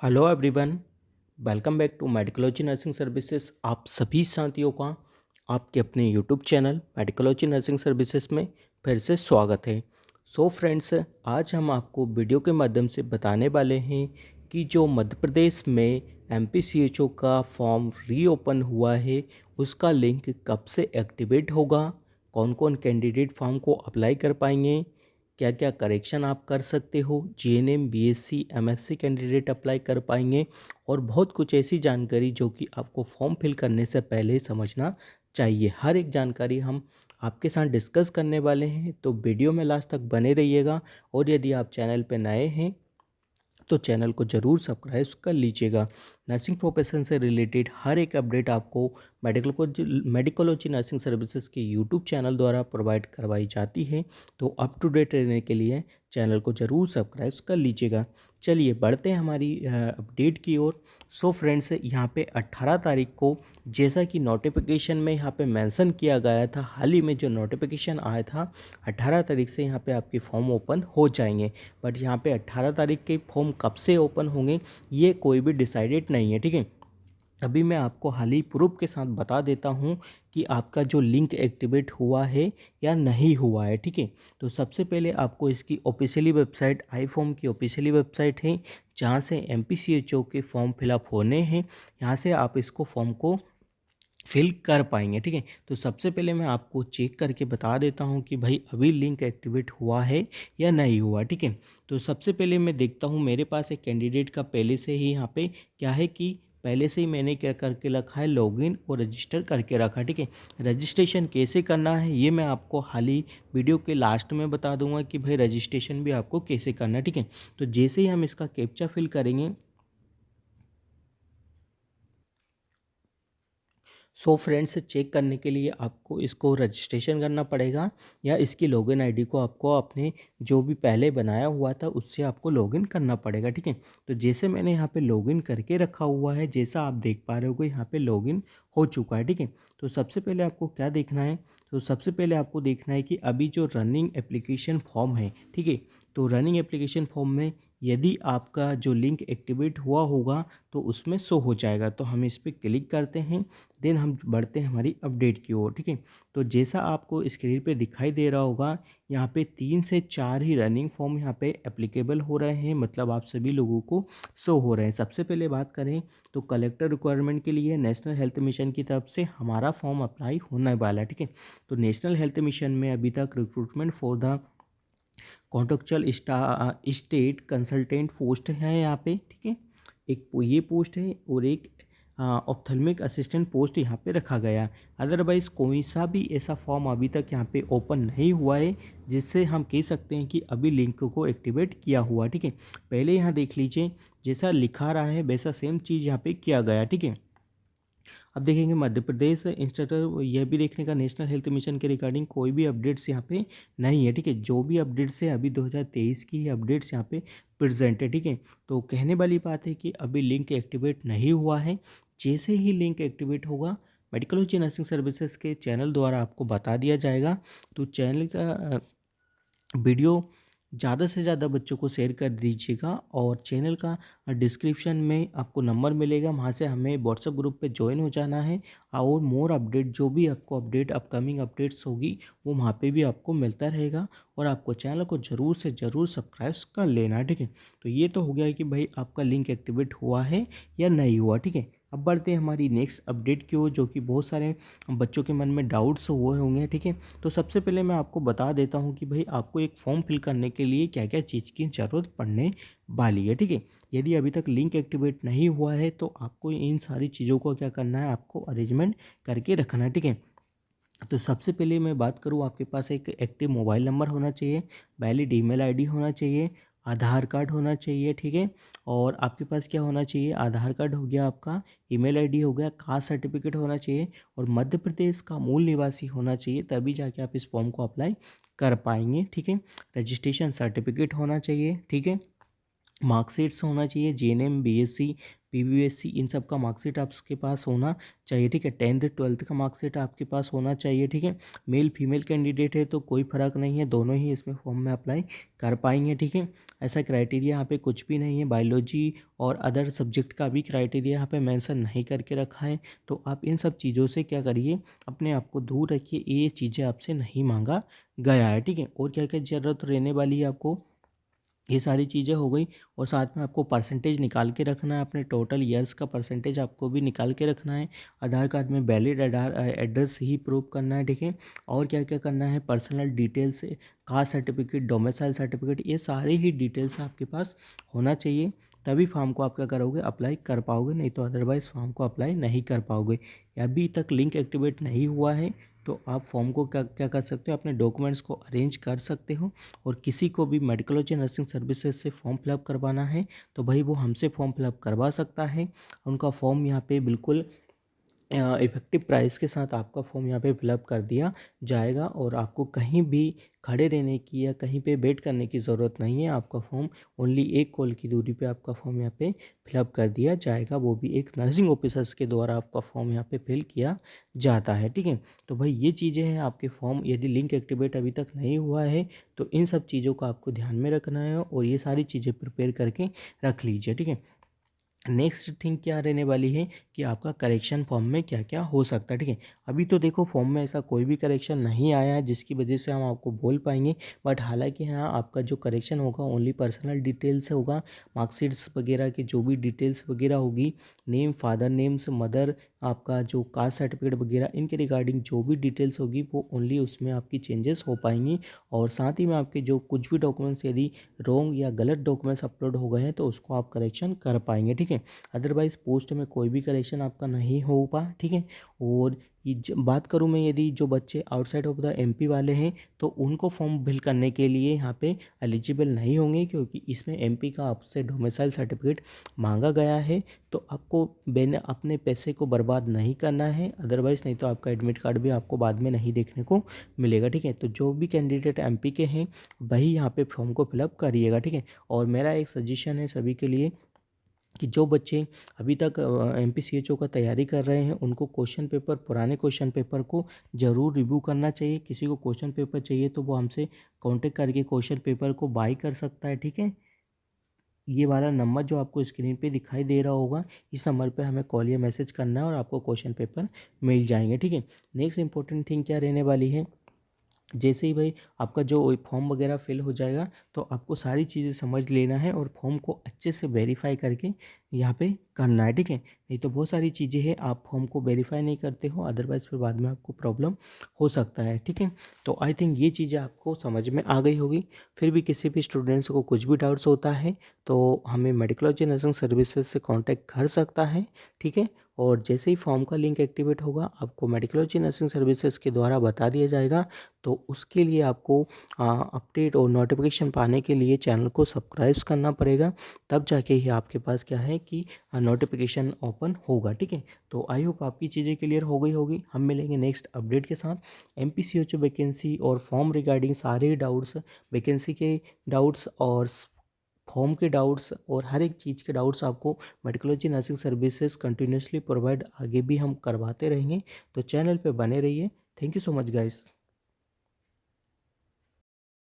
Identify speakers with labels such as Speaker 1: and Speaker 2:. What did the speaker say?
Speaker 1: Hello everyone, welcome back to Medicology nursing services. आप सभी साथियों का आपके अपने YouTube channel Medicology nursing services में फिर से स्वागत है। सो फ्रेंड्स, आज हम आपको वीडियो के माध्यम से बताने वाले हैं कि जो मध्य प्रदेश में MPCHO का फॉर्म रीओपन हुआ है उसका लिंक कब से एक्टिवेट होगा, कौन कौन कैंडिडेट फॉर्म को अप्लाई कर पाएंगे, क्या क्या करेक्शन आप कर सकते हो, GNM BSc MSc candidate apply कर पाएंगे और बहुत कुछ ऐसी जानकारी जो कि आपको फॉर्म फिल करने से पहले समझना चाहिए। हर एक जानकारी हम आपके साथ डिस्कस करने वाले हैं, तो वीडियो में लास्ट तक बने रहिएगा। और यदि आप चैनल पर नए हैं तो चैनल को ज़रूर सब्सक्राइब कर लीजिएगा। नर्सिंग प्रोफेशन से रिलेटेड हर एक अपडेट आपको मेडिकोलॉजी नर्सिंग सर्विसेज के यूट्यूब चैनल द्वारा प्रोवाइड करवाई जाती है, तो अप टू डेट रहने के लिए चैनल को ज़रूर सब्सक्राइब कर लीजिएगा। चलिए बढ़ते हैं हमारी अपडेट की ओर। सो फ्रेंड्स, यहाँ पे 18 तारीख को जैसा कि नोटिफिकेशन में यहाँ पे मेंशन किया गया था, हाल ही में जो नोटिफिकेशन आया था 18 तारीख से यहाँ पे आपके फॉर्म ओपन हो जाएंगे। बट यहाँ पे 18 तारीख के फॉर्म कब से ओपन होंगे ये कोई भी डिसाइडेड नहीं है, ठीक है। अभी मैं आपको हाल ही प्रूफ के साथ बता देता हूँ कि आपका जो लिंक एक्टिवेट हुआ है या नहीं हुआ है, ठीक है। तो सबसे पहले आपको इसकी ऑफिशियली वेबसाइट आई फॉर्म की ऑफिशियली वेबसाइट है जहाँ से MPCHO के फॉर्म फिलअप होने हैं, यहाँ से आप इसको फॉर्म को फिल कर पाएंगे, ठीक है। तो सबसे पहले मैं आपको चेक करके बता देता हूँ कि भाई अभी लिंक एक्टिवेट हुआ है या नहीं हुआ, ठीक है। तो सबसे पहले मैं देखता हूँ मेरे पास एक कैंडिडेट का पहले से ही यहाँ पे क्या है कि पहले से ही मैंने क्या करके रखा है, लॉगिन और रजिस्टर करके रखा, ठीक है। रजिस्ट्रेशन कैसे करना है ये मैं आपको हाल ही वीडियो के लास्ट में बता दूंगा कि भाई रजिस्ट्रेशन भी आपको कैसे करना है, ठीक है। तो जैसे ही हम इसका कैप्चा फिल करेंगे, सो फ्रेंड्स, चेक करने के लिए आपको इसको रजिस्ट्रेशन करना पड़ेगा या इसकी लॉगिन आईडी को आपको अपने जो भी पहले बनाया हुआ था उससे आपको लॉगिन करना पड़ेगा, ठीक है। तो जैसे मैंने यहाँ पे लॉगिन करके रखा हुआ है, जैसा आप देख पा रहे हो यहाँ पे लॉगिन हो चुका है, ठीक है। तो सबसे पहले आपको क्या देखना है, तो सबसे पहले आपको देखना है कि अभी जो रनिंग एप्लीकेशन फॉर्म है, ठीक है। तो रनिंग एप्लीकेशन फॉर्म में यदि आपका जो लिंक एक्टिवेट हुआ होगा तो उसमें शो हो जाएगा। तो हम इस पर क्लिक करते हैं, देन हम बढ़ते हैं हमारी अपडेट की ओर, ठीक है। तो जैसा आपको स्क्रीन पे दिखाई दे रहा होगा, यहाँ पे 3 से 4 ही रनिंग फॉर्म यहाँ पे एप्लीकेबल हो रहे हैं, मतलब आप सभी लोगों को शो हो रहे हैं। सबसे पहले बात करें तो कलेक्टर रिक्वायरमेंट के लिए नेशनल हेल्थ मिशन की तरफ से हमारा फॉर्म अप्लाई होने वाला है, ठीक है। तो नेशनल हेल्थ मिशन में अभी तक recruitment for the contractual state consultant post है यहाँ पे, ठीक है। एक ये पोस्ट है और एक ऑप्थेल्मिक असिस्टेंट पोस्ट यहाँ पे रखा गया। अदरवाइज़ कोई सा भी ऐसा फॉर्म अभी तक यहाँ पे ओपन नहीं हुआ है जिससे हम कह सकते हैं कि अभी लिंक को एक्टिवेट किया हुआ, ठीक है। पहले यहाँ देख लीजिए, जैसा लिखा रहा है वैसा सेम चीज़ यहाँ पे किया गया, ठीक है। अब देखेंगे मध्य प्रदेश इंस्टीट्यूट, यह भी देखने का नेशनल हेल्थ मिशन के रिगार्डिंग कोई भी अपडेट्स यहाँ पे नहीं है, ठीक है। जो भी अपडेट्स है अभी 2023 की ही अपडेट्स यहाँ पे प्रेजेंट है, ठीक है। तो कहने वाली बात है कि अभी लिंक एक्टिवेट नहीं हुआ है। जैसे ही लिंक एक्टिवेट होगा मेडिकोलॉजी नर्सिंग सर्विसेज के चैनल द्वारा आपको बता दिया जाएगा। तो चैनल का वीडियो ज़्यादा से ज़्यादा बच्चों को शेयर कर दीजिएगा और चैनल का डिस्क्रिप्शन में आपको नंबर मिलेगा, वहाँ से हमें व्हाट्सएप ग्रुप पे ज्वाइन हो जाना है। और मोर अपडेट जो भी आपको अपडेट अपकमिंग अपडेट्स होगी वो वहाँ पे भी आपको मिलता रहेगा और आपको चैनल को ज़रूर से ज़रूर सब्सक्राइब कर लेना है, ठीक है। तो ये तो हो गया है कि भाई आपका लिंक एक्टिवेट हुआ है या नहीं हुआ, ठीक है। अब बढ़ते हैं हमारी नेक्स्ट अपडेट की ओर, जो कि बहुत सारे बच्चों के मन में डाउट्स हुए होंगे, ठीक है। तो सबसे पहले मैं आपको बता देता हूँ कि भाई आपको एक फॉर्म फिल करने के लिए क्या क्या चीज़ की ज़रूरत पड़ने वाली है, ठीक है। यदि अभी तक लिंक एक्टिवेट नहीं हुआ है तो आपको इन सारी चीज़ों को क्या करना है, आपको अरेंजमेंट करके रखना है, ठीक है। तो सबसे पहले मैं बात करूँ, आपके पास एक एक्टिव मोबाइल नंबर होना चाहिए, वैलिड ईमेल आईडी होना चाहिए, आधार कार्ड होना चाहिए, ठीक है। और आपके पास क्या होना चाहिए, आधार कार्ड हो गया आपका, ईमेल आईडी हो गया, कास्ट सर्टिफिकेट होना चाहिए और मध्य प्रदेश का मूल निवासी होना चाहिए, तभी जाके आप इस फॉर्म को अप्लाई कर पाएंगे, ठीक है। रजिस्ट्रेशन सर्टिफिकेट होना चाहिए, ठीक है। मार्कशीट्स होना चाहिए, GNM BSc PBSC इन सब का मार्कशीट आपके पास होना चाहिए, ठीक है। 10th 12th का मार्कशीट आपके पास होना चाहिए, ठीक है। मेल फीमेल कैंडिडेट है तो कोई फ़र्क नहीं है, दोनों ही इसमें फॉर्म में अप्लाई कर पाएंगे, ठीक है। ऐसा क्राइटेरिया यहाँ पे कुछ भी नहीं है। बायोलॉजी और अदर सब्जेक्ट का भी क्राइटेरिया यहाँ पे मेंशन नहीं करके रखा है। तो आप इन सब चीज़ों से क्या करिए, अपने आप को दूर रखिए, ये चीज़ें आपसे नहीं मांगा गया है, ठीक है। और क्या क्या ज़रूरत रहने वाली है आपको, ये सारी चीज़ें हो गई। और साथ में आपको परसेंटेज निकाल के रखना है, अपने टोटल ईयर्स का परसेंटेज आपको भी निकाल के रखना है। आधार कार्ड में वैलिड आधार एड्रेस ही प्रूव करना है, ठीक है। और क्या क्या करना है, personal details, caste certificate, domicile certificate, ये सारी ही डिटेल्स आपके पास होना चाहिए। तभी फॉर्म को आप क्या करोगे, अप्लाई कर पाओगे, नहीं तो अदरवाइज़ फॉर्म को अप्लाई नहीं कर पाओगे। अभी तक लिंक एक्टिवेट नहीं हुआ है तो आप फॉर्म को क्या क्या कर सकते हो, अपने डॉक्यूमेंट्स को अरेंज कर सकते हो। और किसी को भी मेडिकोलॉजी नर्सिंग सर्विसेज से फॉर्म फिलअप करवाना है तो भाई वो हमसे फॉर्म फिलअप करवा सकता है। उनका फॉर्म यहाँ पे बिल्कुल इफ़ेक्टिव प्राइस के साथ आपका फॉर्म यहाँ पे फिलअप कर दिया जाएगा। और आपको कहीं भी खड़े रहने की या कहीं पे वेट करने की ज़रूरत नहीं है। आपका फॉर्म ओनली एक कॉल की दूरी पे आपका फॉर्म यहाँ पे फिलअप कर दिया जाएगा, वो भी एक नर्सिंग ऑफिसर्स के द्वारा आपका फॉर्म यहाँ पे फिल किया जाता है, ठीक है। तो भाई ये चीज़ें हैं आपके फॉर्म, यदि लिंक एक्टिवेट अभी तक नहीं हुआ है तो इन सब चीज़ों को आपको ध्यान में रखना है और ये सारी चीज़ें प्रिपेयर करके रख लीजिए, ठीक है। नेक्स्ट थिंग क्या रहने वाली है कि आपका करेक्शन फॉर्म में क्या क्या हो सकता है, ठीक है। अभी तो देखो फॉर्म में ऐसा कोई भी करेक्शन नहीं आया है जिसकी वजह से हम आपको बोल पाएंगे। बट हालांकि हाँ, आपका जो करेक्शन होगा ओनली पर्सनल डिटेल्स होगा, मार्कशीट्स वगैरह की जो भी डिटेल्स वगैरह होगी, नेम, फादर नेम्स, मदर, आपका जो कास्ट सर्टिफिकेट वगैरह, इनके रिगार्डिंग जो भी डिटेल्स होगी वो ओनली उसमें आपकी चेंजेस हो पाएंगी। और साथ ही में आपके जो कुछ भी डॉक्यूमेंट्स यदि रॉन्ग या गलत डॉक्यूमेंट्स अपलोड हो गए हैं तो उसको आप करेक्शन कर पाएंगे, ठीक है। अदरवाइज़ पोस्ट में कोई भी करेक्शन आपका नहीं हो पा, ठीक है। और बात करूँ मैं, यदि जो बच्चे आउटसाइड ऑफ द MP वाले हैं तो उनको फॉर्म फिल करने के लिए यहाँ पे एलिजिबल नहीं होंगे, क्योंकि इसमें MP का आपसे डोमिसाइल सर्टिफिकेट मांगा गया है। तो आपको बिना अपने पैसे को बर्बाद नहीं करना है, अदरवाइज़ नहीं तो आपका एडमिट कार्ड भी आपको बाद में नहीं देखने को मिलेगा, ठीक है। तो जो भी कैंडिडेट MP के हैं वही यहाँ पे फॉर्म को फिलअप करिएगा, ठीक है। और मेरा एक सजेशन है सभी के लिए कि जो बच्चे अभी तक MPCHO का तैयारी कर रहे हैं उनको क्वेश्चन पेपर, पुराने क्वेश्चन पेपर को ज़रूर रिव्यू करना चाहिए। किसी को क्वेश्चन पेपर चाहिए तो वो हमसे कांटेक्ट करके क्वेश्चन पेपर को बाय कर सकता है, ठीक है। ये वाला नंबर जो आपको स्क्रीन पे दिखाई दे रहा होगा, इस नंबर पे हमें कॉल या मैसेज करना है और आपको क्वेश्चन पेपर मिल जाएंगे, ठीक है। नेक्स्ट इंपॉर्टेंट थिंग क्या रहने वाली है, जैसे ही भाई आपका जो फॉर्म वगैरह फिल हो जाएगा तो आपको सारी चीज़ें समझ लेना है और फॉर्म को अच्छे से वेरीफाई करके यहाँ पे करना है, ठीक है। नहीं तो बहुत सारी चीज़ें हैं, आप फॉर्म को वेरीफाई नहीं करते हो, अदरवाइज़ फिर बाद में आपको प्रॉब्लम हो सकता है, ठीक है। तो आई थिंक ये चीज़ें आपको समझ में आ गई होगी। फिर भी किसी भी स्टूडेंट्स को कुछ भी डाउट्स होता है तो हमें मेडिकोलॉजी नर्सिंग सर्विसेज से कॉन्टैक्ट कर सकता है, ठीक है। और जैसे ही फॉर्म का लिंक एक्टिवेट होगा आपको मेडिकोलॉजी नर्सिंग सर्विसेज के द्वारा बता दिया जाएगा। तो उसके लिए आपको अपडेट और नोटिफिकेशन पाने के लिए चैनल को सब्सक्राइब करना पड़ेगा, तब जाके ही आपके पास क्या है कि नोटिफिकेशन ओपन होगा, ठीक है। तो आई होप आपकी चीज़ें क्लियर हो गई होगी। हम मिलेंगे नेक्स्ट अपडेट के साथ। MPCHO वैकेंसी और फॉर्म रिगार्डिंग सारे डाउट्स, वैकेंसी के डाउट्स और फॉर्म के डाउट्स और हर एक चीज़ के डाउट्स आपको मेडिकोलॉजी नर्सिंग सर्विसेज कंटिन्यूसली प्रोवाइड आगे भी हम करवाते रहेंगे। तो चैनल पे बने रहिए। Thank you so much guys.